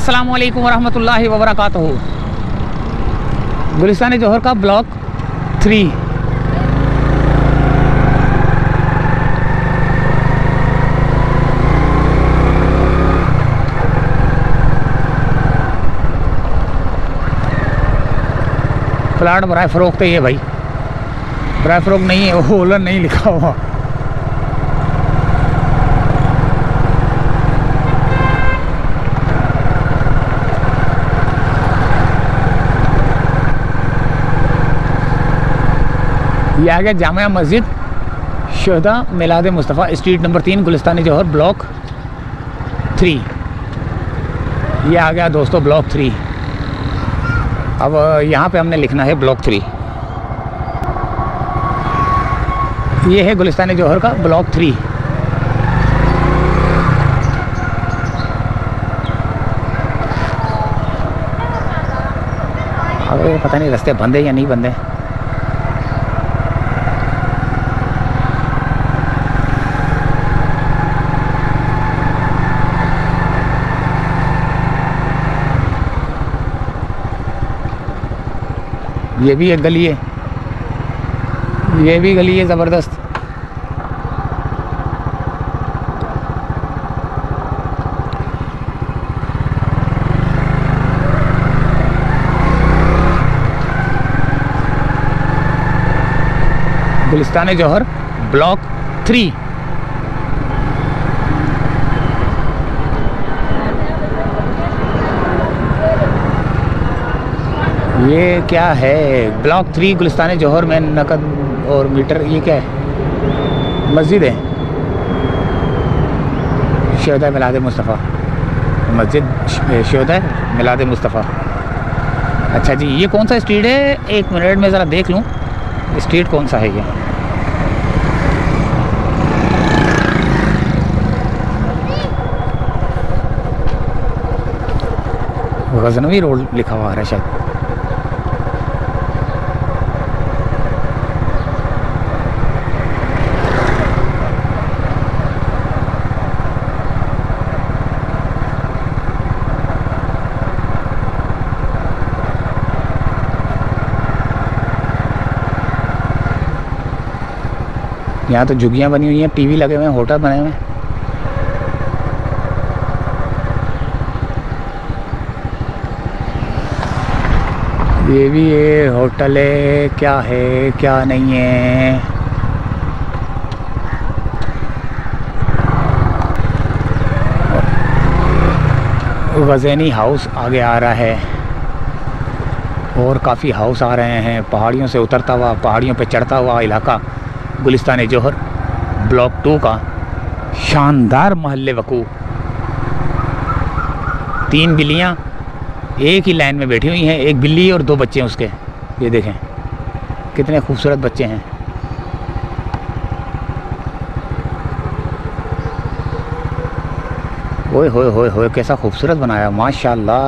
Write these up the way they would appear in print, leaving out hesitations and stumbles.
अस्सलाम वालेकुम वरहमतुल्लाहि वबरकातुहू। गुलिस्तान जौहर का ब्लॉक 3। प्लाट बराए फ़रोख्त है ये भाई, बराए फ़रोख्त नहीं है, वो ओलन नहीं लिखा हुआ। ये आ गया जामिया मस्जिद शहदा मिलाद मुस्तफ़ा, स्ट्रीट नंबर 3, गुलिस्तान जौहर, ब्लॉक 3। ये आ गया दोस्तों ब्लॉक 3। अब यहाँ पे हमने लिखना है ब्लॉक 3। ये है गुलिस्तान जौहर का ब्लॉक 3। अब पता नहीं रास्ते बंद है या नहीं बंद है। ये भी एक गली है, ये भी गली है ज़बरदस्त। गुलिस्तान जौहर ब्लॉक 3। ये क्या है? ब्लॉक 3 गुलिस्तान जौहर में नकद और मीटर। ये क्या है? मस्जिद है शहदा मिलाद मुस्तफ़ा, मस्जिद शहदा मिलाद मुस्तफ़ा। अच्छा जी, ये कौन सा स्ट्रीट है? एक मिनट में ज़रा देख लूँ स्ट्रीट कौन सा है ये। गज़नवी रोड लिखा हुआ आ रहा है शायद। यहाँ तो झुग्गियाँ बनी हुई हैं, टीवी लगे हुए हैं, होटल बने हुए हैं। ये भी ये होटल है, क्या है क्या नहीं है। गज़नी हाउस आगे आ रहा है और काफ़ी हाउस आ रहे हैं। पहाड़ियों से उतरता हुआ, पहाड़ियों पे चढ़ता हुआ इलाका गुलिस्तान जौहर ब्लॉक 2 का शानदार महल्ले वकू। 3 बिल्लियाँ एक ही लाइन में बैठी हुई हैं, एक बिल्ली और 2 बच्चे हैं उसके। ये देखें कितने खूबसूरत बच्चे हैं। ओए होए होए होए, कैसा खूबसूरत बनाया माशाल्लाह।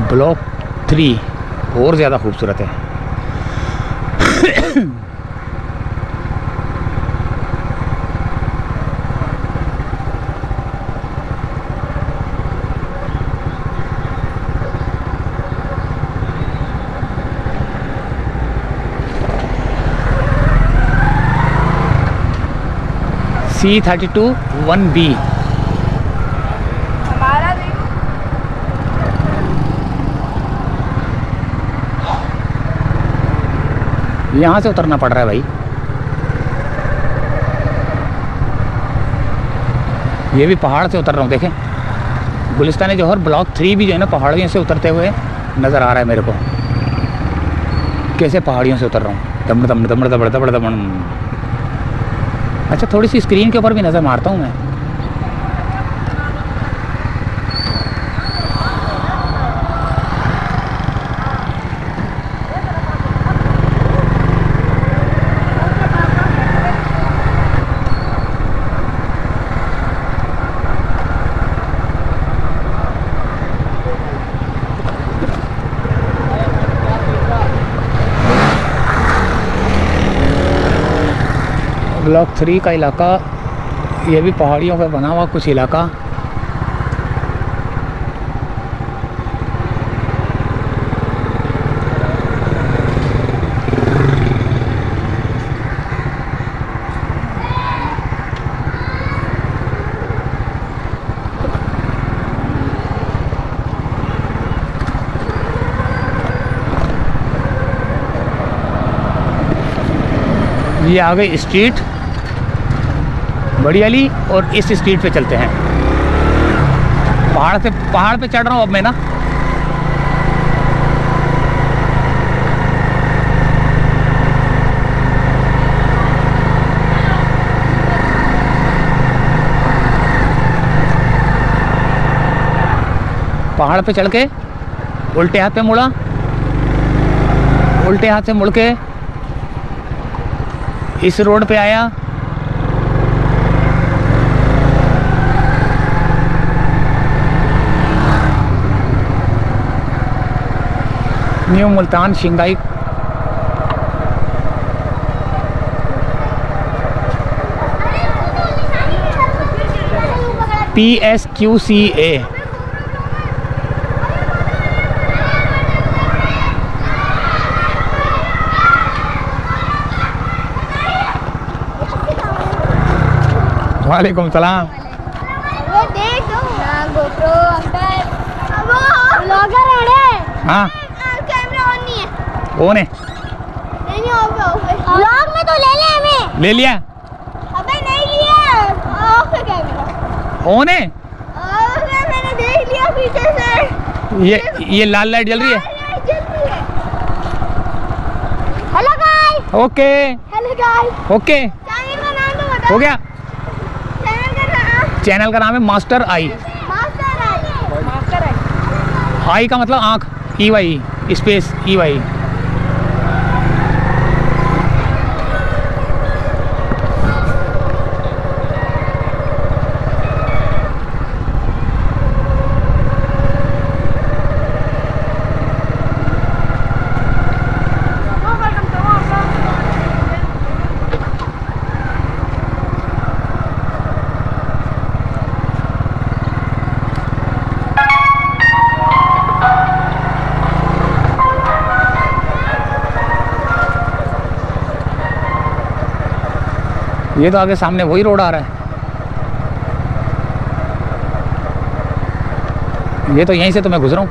ब्लॉक 3 और ज़्यादा खूबसूरत है। C32 1B। यहाँ से उतरना पड़ रहा है भाई। ये भी पहाड़ से उतर रहा हूँ। देखें गुलिस्तान जौहर ब्लॉक 3 भी जो है ना पहाड़ियों से उतरते हुए नज़र आ रहा है मेरे को। कैसे पहाड़ियों से उतर रहा हूँ, दम दम दम दम दम दम। अच्छा थोड़ी सी स्क्रीन के ऊपर भी नज़र मारता हूँ मैं। ब्लॉक 3 का इलाका ये भी पहाड़ियों पे बना हुआ कुछ इलाका। ये आ गई स्ट्रीट बड़ी वाली और इस स्ट्रीट पे चलते हैं। पहाड़ पे चढ़ रहा हूँ अब मैं ना। पहाड़ पे चढ़ के उल्टे हाथ पे मुड़ा, उल्टे हाथ से मुड़ के इस रोड पे आया। New Multan Shanghai PSQCA। वालेकुम सलाम। वो देख गोप्रो अंकल वो ब्लॉगर है। हाँ कैमरा ऑन नहीं है। कौन है? नहीं ऑफ है। ब्लॉग में तो ले लिया हमें। ले लिया? अबे नहीं लिया, ऑफ है कैमरा। ऑन है? मैंने देख लिया पीछे से। ये लाल लाइट जल रही है। Hello guys. Okay hello guys. Okay channel का नाम तो बताओ। हो गया। चैनल चैनल का नाम है मास्टर आई। मास्टर आई। मास्टर आई। आई का मतलब आँख, EY स्पेस EY। ये तो आगे सामने वही रोड आ रहा है। ये तो यहीं से तो मैं गुजरा हूँ।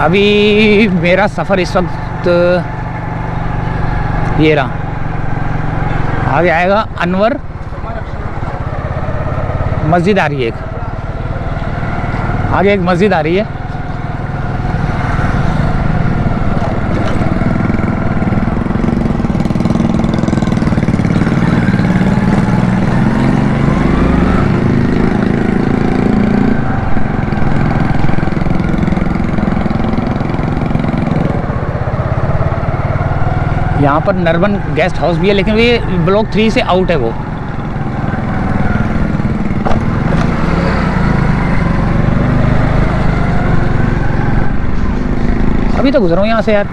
अभी मेरा सफ़र इस वक्त ये रहा। आगे आएगा अनवर मस्जिद आ रही है, एक आगे एक मस्जिद आ रही है। यहाँ पर नरबन गेस्ट हाउस भी है, लेकिन ये ब्लॉक 3 से आउट है वो। अभी तो गुजरा हूँ यहाँ से यार।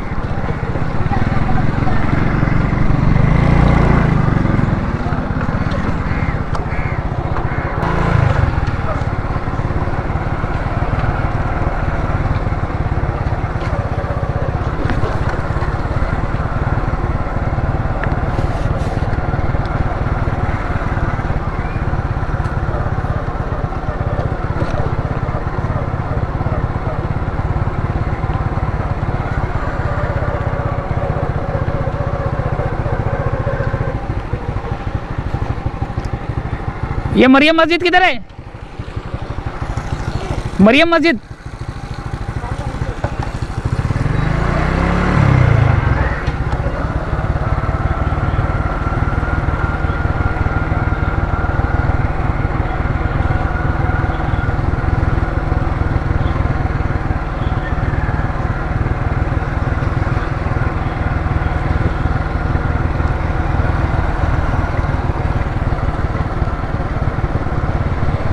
ये मरियम मस्जिद किधर है? मरियम मस्जिद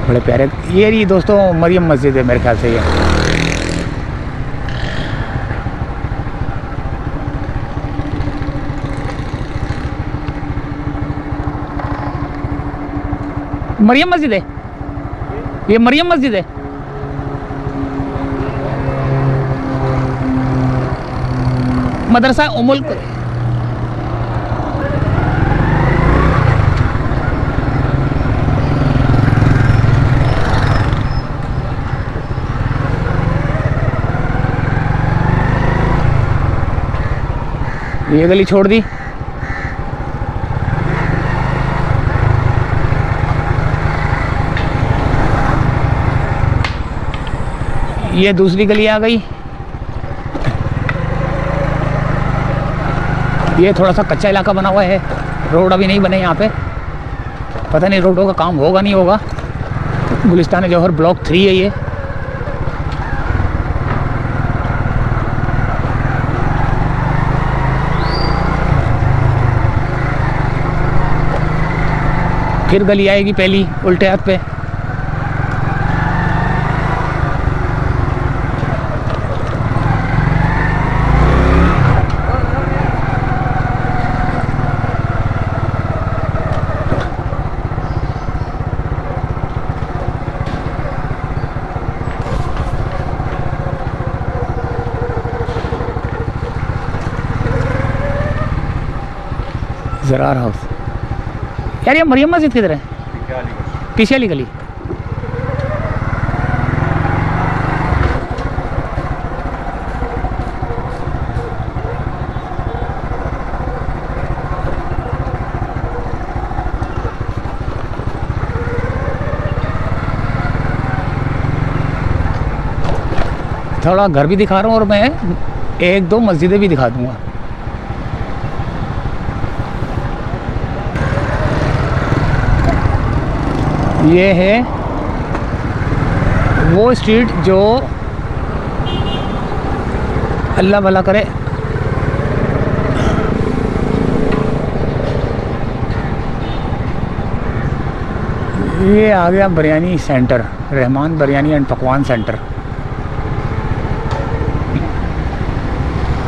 बड़े प्यारे। ये रही दोस्तों मरियम मस्जिद है मेरे ख्याल से ये। मरियम मस्जिद है, ये मरियम मस्जिद है। मदरसा उमुल ये गली छोड़ दी। ये दूसरी गली आ गई। ये थोड़ा सा कच्चा इलाका बना हुआ है, रोड अभी नहीं बने यहाँ पे। पता नहीं रोडों का काम होगा नहीं होगा। गुलिस्तान जौहर ब्लॉक 3 है ये। फिर गली आएगी पहली उल्टे हाथ पे। ज़रार हाउस। यार ये मरियम मस्जिद किधर है? पीछे वाली गली। थोड़ा घर भी दिखा रहा हूँ और मैं 1-2 मस्जिदें भी दिखा दूँगा। ये है वो स्ट्रीट जो अल्लाह भला करे ये आ गया biryani centre, Rahman biryani and Pakwan centre,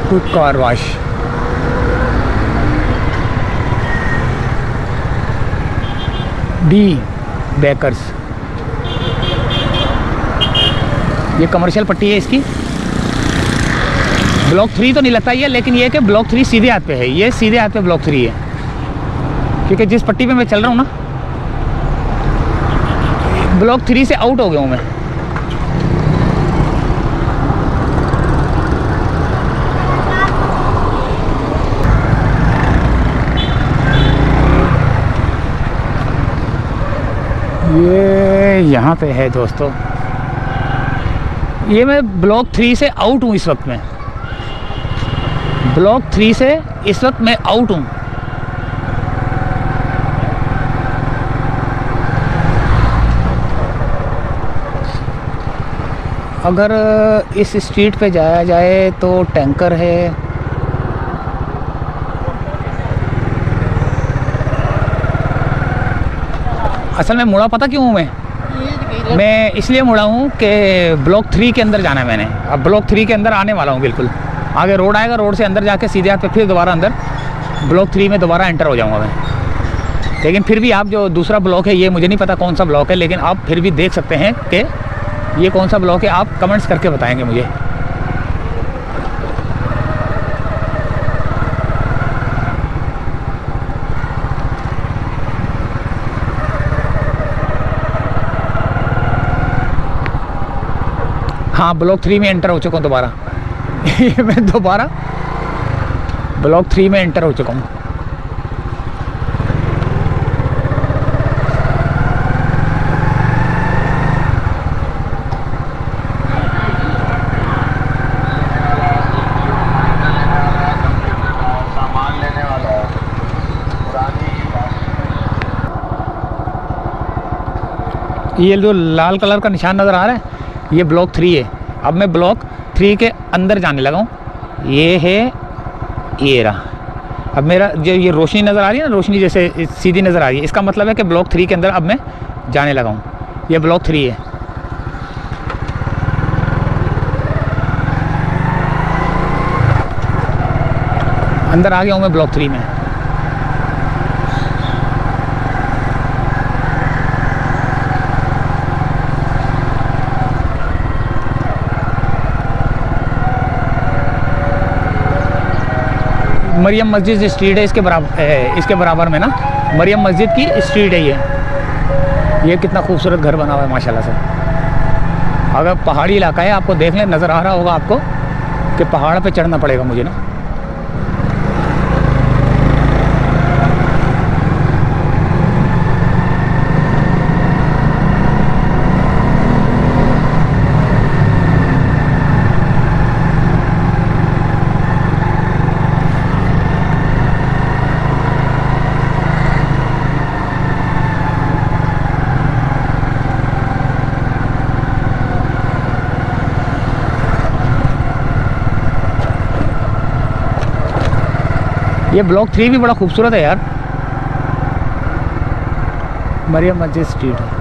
quick car wash. D bakers, ये कमर्शियल पट्टी है इसकी। ब्लॉक 3 तो नहीं लगता ये, लेकिन ये कि ब्लॉक 3 सीधे हाथ पे है। ये सीधे हाथ पे ब्लॉक 3 है, क्योंकि जिस पट्टी पे मैं चल रहा हूँ ना, ब्लॉक 3 से आउट हो गया हूँ मैं। ये यहाँ पे है दोस्तों। ये मैं ब्लॉक 3 से आउट हूँ इस वक्त में। ब्लॉक 3 से इस वक्त मैं आउट हूँ। अगर इस स्ट्रीट पे जाया जाए तो टैंकर है, असल में मुड़ा पता क्यों हूँ मैं इसलिए मुड़ा हूँ कि ब्लॉक 3 के अंदर जाना है मैंने। अब ब्लॉक 3 के अंदर आने वाला हूँ बिल्कुल। आगे रोड आएगा, रोड से अंदर जाके सीधे हाथ पे फिर दोबारा अंदर ब्लॉक 3 में दोबारा एंटर हो जाऊँगा मैं। लेकिन फिर भी आप जो दूसरा ब्लॉक है, ये मुझे नहीं पता कौन सा ब्लॉक है, लेकिन आप फिर भी देख सकते हैं कि ये कौन सा ब्लॉक है। आप कमेंट्स करके बताएँगे मुझे। हाँ, ब्लॉक 3 में एंटर हो चुका हूँ दोबारा। मैं दोबारा ब्लॉक 3 में एंटर हो चुका हूँ। ये जो लाल कलर का निशान नज़र आ रहा है, ये ब्लॉक 3 है। अब मैं ब्लॉक 3 के अंदर जाने लगा हूँ। ये है, ये रहा। अब मेरा जो ये रोशनी नज़र आ रही है ना, रोशनी जैसे सीधी नज़र आ रही है, इसका मतलब है कि ब्लॉक 3 के अंदर अब मैं जाने लगा हूँ। ये ब्लॉक 3 है। अंदर आ गया हूँ मैं ब्लॉक 3 में। मरियम मस्जिद स्ट्रीट है इसके बराबर में ना, मरियम मस्जिद की स्ट्रीट है ये कितना खूबसूरत घर बना हुआ है माशाल्लाह से। अगर पहाड़ी इलाका है, आपको देख लें, नज़र आ रहा होगा आपको कि पहाड़ पे चढ़ना पड़ेगा मुझे ना। ये ब्लॉक 3 भी बड़ा खूबसूरत है यार, मरियम मस्जिद स्ट्रीट है।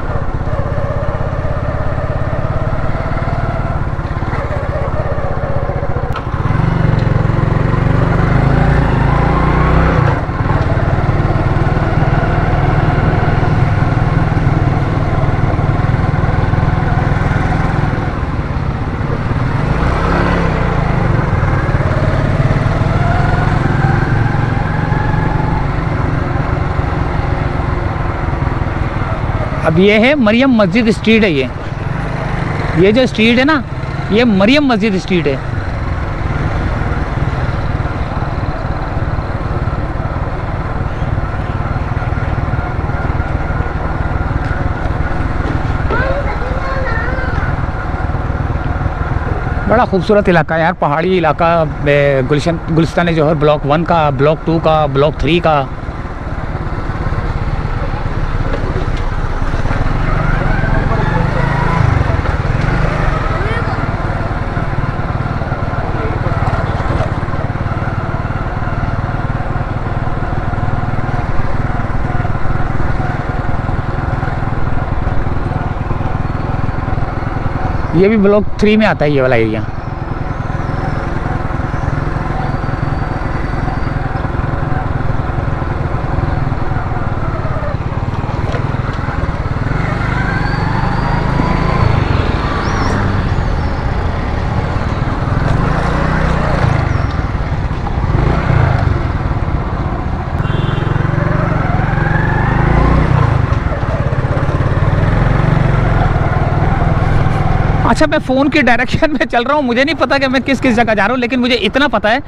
अब ये है मरियम मस्जिद स्ट्रीट है ये जो स्ट्रीट है ना, ये मरियम मस्जिद स्ट्रीट है। बड़ा खूबसूरत इलाका है यार, पहाड़ी इलाका। गुलिस्तान जौहर ब्लॉक 1 का, ब्लॉक 2 का, ब्लॉक 3 का। ये भी ब्लॉक 3 में आता है ये वाला एरिया। अच्छा, मैं फ़ोन की डायरेक्शन में चल रहा हूँ, मुझे नहीं पता कि मैं किस जगह जा रहा हूँ, लेकिन मुझे इतना पता है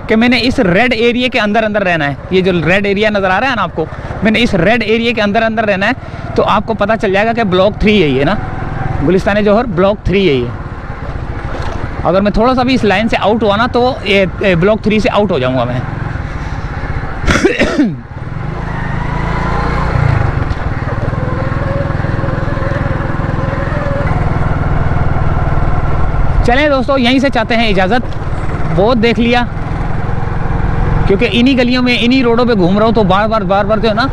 कि मैंने इस रेड एरिया के अंदर रहना है। ये जो रेड एरिया नज़र आ रहा है ना आपको, मैंने इस रेड एरिया के अंदर रहना है। तो आपको पता चल जाएगा कि ब्लॉक 3 है ये ना, गुलिस्तान जौहर ब्लॉक 3 है ये। अगर मैं थोड़ा सा भी इस लाइन से आउट हुआ ना तो ये ब्लॉक 3 से आउट हो जाऊँगा मैं। चलें दोस्तों, यहीं से चाहते हैं इजाज़त। बहुत देख लिया, क्योंकि इन्हीं गलियों में, इन्हीं रोडों पे घूम रहा हूँ, तो बार बार जो है ना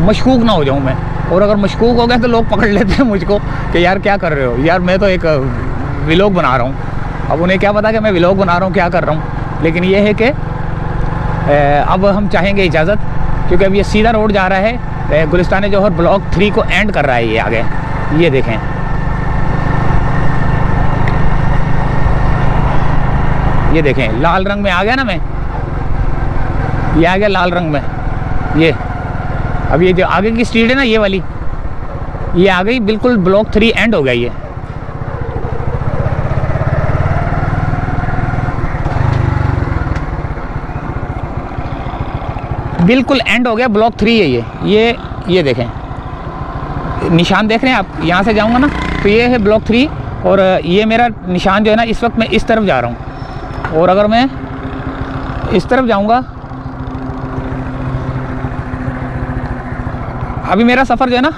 मशकूक ना हो जाऊँ मैं। और अगर मशकूक हो गया तो लोग पकड़ लेते हैं मुझको कि यार क्या कर रहे हो यार, मैं तो एक व्लॉग बना रहा हूँ। अब उन्हें क्या पता कि मैं व्लॉग बना रहा हूँ, क्या कर रहा हूँ। लेकिन ये है कि अब हम चाहेंगे इजाज़त, क्योंकि अब ये सीधा रोड जा रहा है गुलिस्तान जौहर ब्लॉक 3 को एंड कर रहा है ये आगे। ये देखें, ये देखें लाल रंग में आ गया ना मैं, ये आ गया लाल रंग में। ये अब ये जो आगे की स्ट्रीट है ना ये वाली, ये आ गई बिल्कुल ब्लॉक 3 एंड हो गया। ये बिल्कुल एंड हो गया, ब्लॉक 3 है ये देखें, निशान देख रहे हैं आप। यहाँ से जाऊँगा ना तो ये है ब्लॉक 3, और ये मेरा निशान जो है ना, इस वक्त मैं इस तरफ जा रहा हूँ। और अगर मैं इस तरफ जाऊंगा, अभी मेरा सफ़र जो है ना,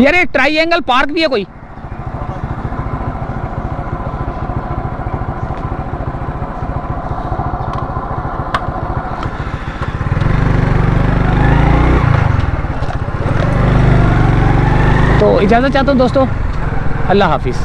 यार ये ट्राइएंगल पार्क भी है कोई। तो इजाज़त चाहता हूँ दोस्तों, अल्लाह हाफिज़।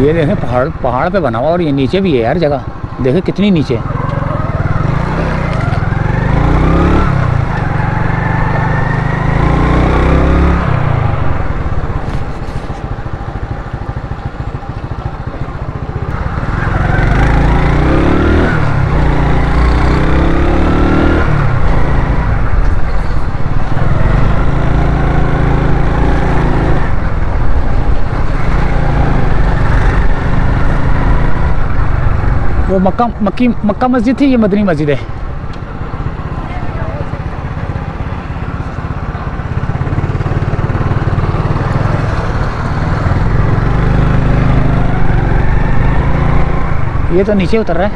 ये देखें पहाड़ पे बना हुआ, और ये नीचे भी है यार जगह, देखें कितनी नीचे। वो मक्का मस्जिद थी, ये मदनी मस्जिद है। ये तो नीचे उतर रहा है,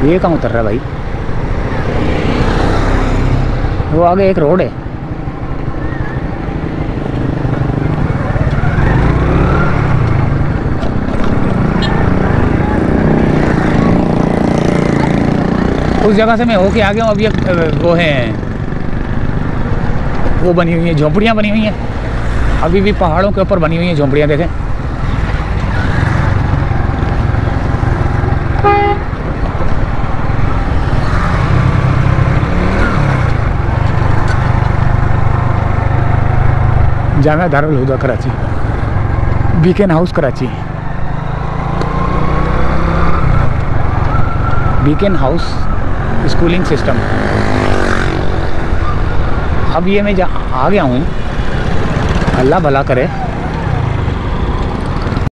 ये कहाँ उतर रहा है भाई? वो आगे एक रोड है। उस जगह से मैं होके आ गया हूँ। अभी वो है, वो बनी हुई है, झोंपड़ियाँ बनी हुई हैं, अभी भी पहाड़ों के ऊपर बनी हुई हैं झोंपड़ियाँ, देखें। Jamia Darul Huda Karachi, Beaconhouse Karachi, Beaconhouse schooling system. अब ये मैं आ गया हूँ, अल्लाह भला करे।